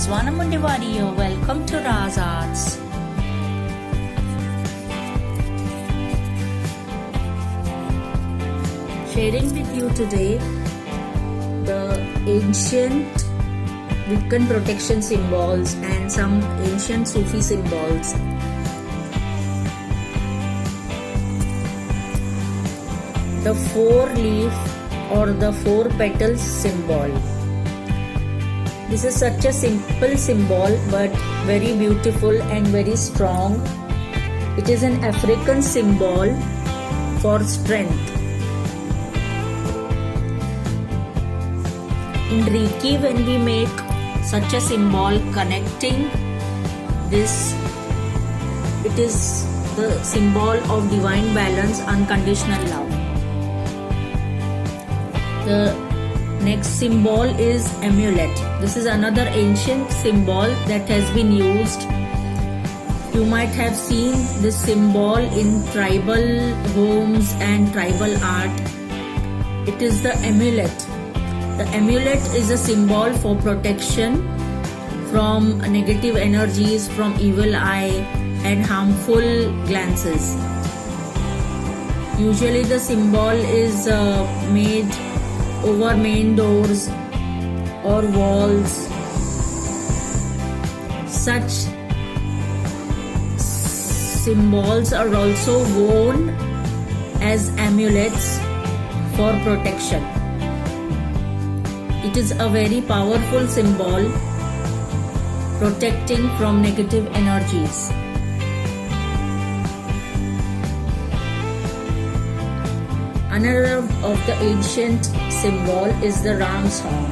Rizwana here. Welcome to Raz Arts. Sharing with you today the ancient Wiccan protection symbols and some ancient Sufi symbols. The 4-leaf or the 4 petals symbol. This is such a simple symbol but very beautiful and very strong. It is an African symbol for strength. In Reiki, when we make such a symbol connecting this, it is the symbol of divine balance, unconditional love. The next symbol is Amulet. This is another ancient symbol that has been used. You might have seen this symbol in tribal homes and tribal art. It is the amulet. The amulet is a symbol for protection from negative energies, from evil eye and harmful glances. Usually the symbol is made over main doors or walls. Such symbols are also worn as amulets for protection. It is a very powerful symbol protecting from negative energies. Another of the ancient symbol is the Ram song.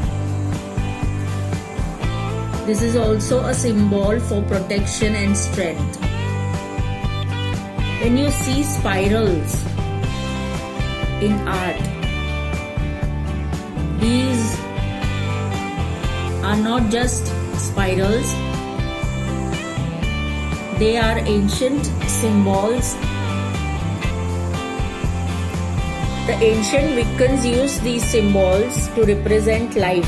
This is also a symbol for protection and strength. When you see spirals in art, these are not just spirals, they are ancient symbols. The ancient Wiccans used these symbols to represent life.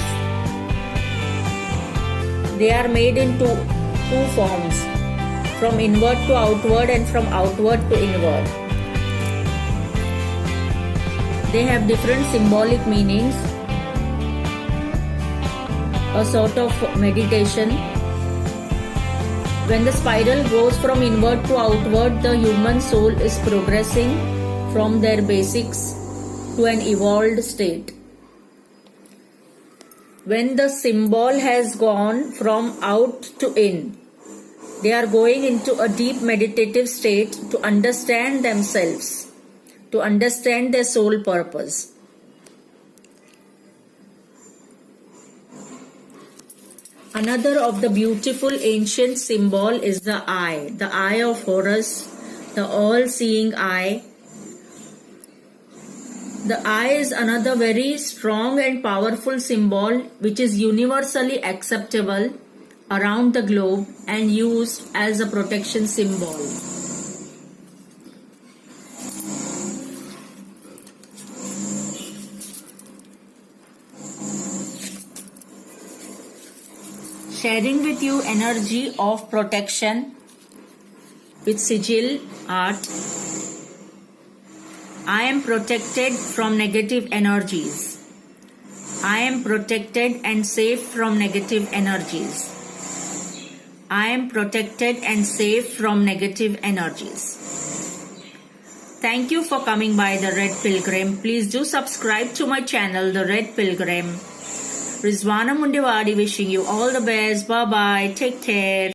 They are made into two forms, from inward to outward and from outward to inward. They have different symbolic meanings, a sort of meditation. When the spiral goes from inward to outward, the human soul is progressing from their basics to an evolved state. When the symbol has gone from out to in, they are going into a deep meditative state to understand themselves, to understand their soul purpose. Another of the beautiful ancient symbol is the eye of Horus, the all-seeing eye. The eye is another very strong and powerful symbol which is universally acceptable around the globe and used as a protection symbol. Sharing with you energy of protection with sigil art. I am protected from negative energies. I am protected and safe from negative energies. I am protected and safe from negative energies. Thank you for coming by the Red Pilgrim. Please do subscribe to my channel, the Red Pilgrim. Rizwana wishing you all the best. Bye bye. Take care.